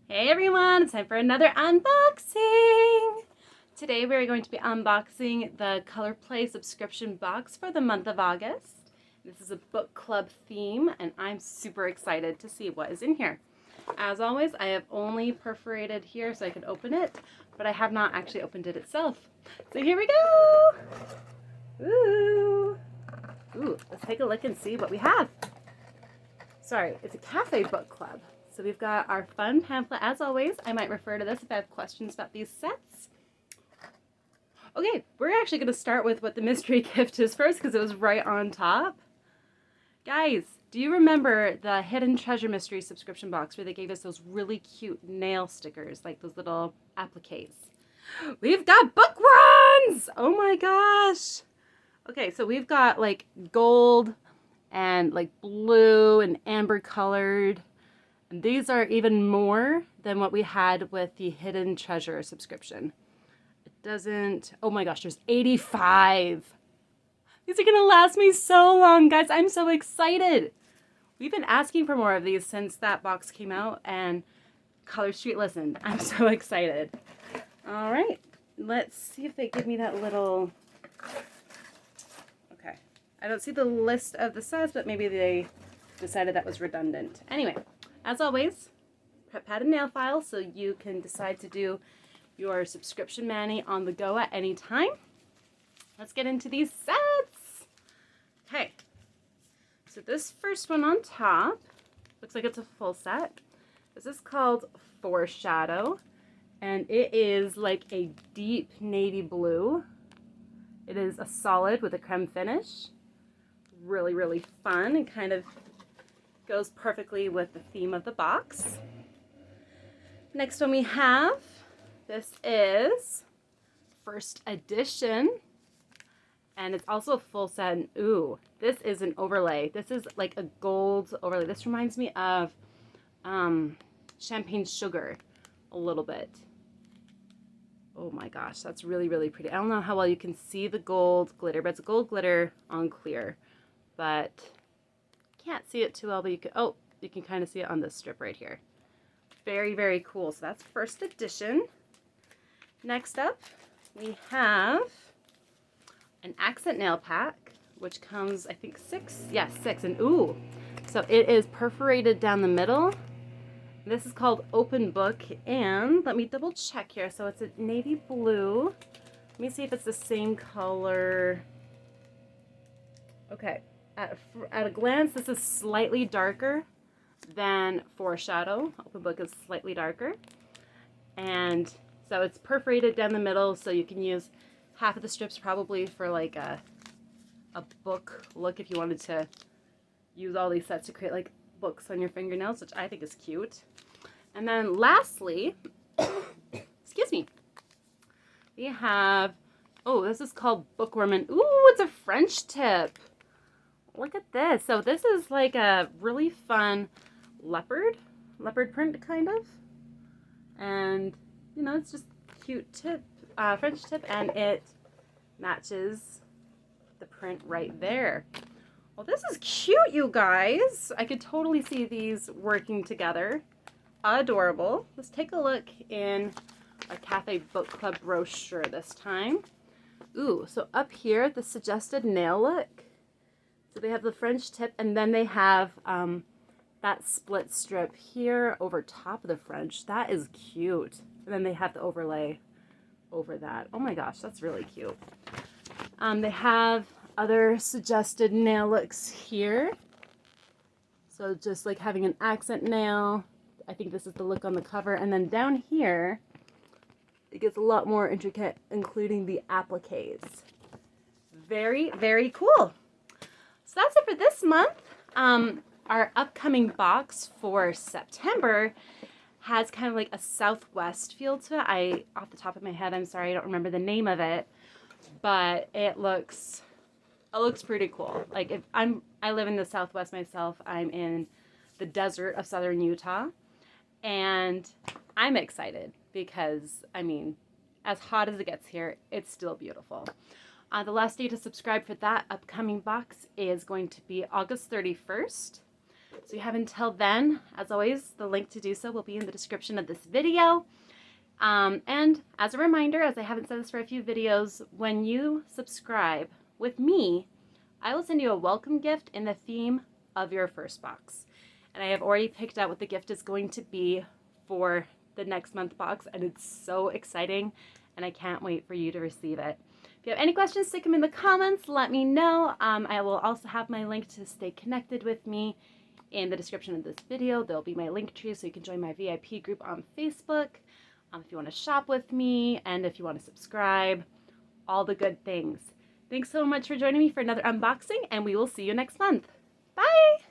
Hey everyone, it's time for another unboxing! Today we're going to be unboxing the Color Play subscription box for the month of August. This is a book club theme and I'm super excited to see what is in here. As always, I have only perforated here so I can open it, but I have not actually opened it itself. So here we go! Ooh! Ooh, let's take a look and see what we have. Sorry, it's a cafe book club. So we've got our fun pamphlet. As always, I might refer to this if I have questions about these sets. Okay, we're actually going to start with what the mystery gift is first because it was right on top. Guys, do you remember the Hidden Treasure Mystery subscription box where they gave us those really cute nail stickers, like those little appliques? We've got book ones! Oh my gosh! Okay, so we've got like gold and like blue and amber colored. And these are even more than what we had with the Hidden Treasure subscription. It doesn't, oh my gosh, there's 85. These are gonna last me so long, guys. I'm so excited. We've been asking for more of these since that box came out and Color Street listened. I'm so excited. All right, let's see if they give me that little, okay. I don't see the list of the sets, but maybe they decided that was redundant. Anyway. As always, prep pad and nail file so you can decide to do your subscription mani on the go at any time. Let's get into these sets. Okay, so this first one on top looks like it's a full set. This is called Foreshadow, and it is like a deep navy blue. It is a solid with a creme finish. Really, really fun and kind of goes perfectly with the theme of the box. Next one we have, this is first edition, and it's also a full set. And ooh, this is an overlay. This is like a gold overlay. This reminds me of Champagne Sugar a little bit. Oh my gosh, that's really, really pretty. I don't know how well you can see the gold glitter, but it's gold glitter on clear, but can't see it too well, but you can, oh, you can kind of see it on this strip right here. Very, very cool. So that's first edition. Next up, we have an accent nail pack, which comes, I think, six. Yes, six. And ooh, so it is perforated down the middle. This is called Open Book, and let me double check here. So it's a navy blue. Let me see if it's the same color. Okay. At a glance, this is slightly darker than Foreshadow. Open Book is slightly darker. And so it's perforated down the middle, so you can use half of the strips probably for like a book look if you wanted to use all these sets to create like books on your fingernails, which I think is cute. And then lastly, excuse me, we have, oh, this is called Bookworm, and ooh, it's a French tip. Look at this. So this is like a really fun leopard print kind of. And, you know, it's just cute tip, French tip, and it matches the print right there. Well, this is cute, you guys. I could totally see these working together. Adorable. Let's take a look in a Cafe Book Club brochure this time. Ooh, so up here, the suggested nail look. So they have the French tip, and then they have that split strip here over top of the French. That is cute. And then they have the overlay over that. Oh my gosh, that's really cute. They have other suggested nail looks here. So just like having an accent nail. I think this is the look on the cover. And then down here, it gets a lot more intricate, including the appliques. Very, very cool. So that's it for this month. Our upcoming box for September has kind of like a Southwest feel to it. Off the top of my head, I'm sorry, I don't remember the name of it, but it looks pretty cool. Like if I live in the Southwest myself. I'm in the desert of southern Utah, and I'm excited because, I mean, as hot as it gets here, it's still beautiful. The last day to subscribe for that upcoming box is going to be August 31st. So you have until then. As always, the link to do so will be in the description of this video. And as a reminder, as I haven't said this for a few videos, when you subscribe with me, I will send you a welcome gift in the theme of your first box. And I have already picked out what the gift is going to be for the next month box, and it's so exciting, and I can't wait for you to receive it. If you have any questions, stick them in the comments, let me know. I will also have my link to stay connected with me in the description of this video. There'll be my link tree so you can join my VIP group on Facebook. If you want to shop with me, and if you want to subscribe, all the good things. Thanks so much for joining me for another unboxing, and we will see you next month. Bye!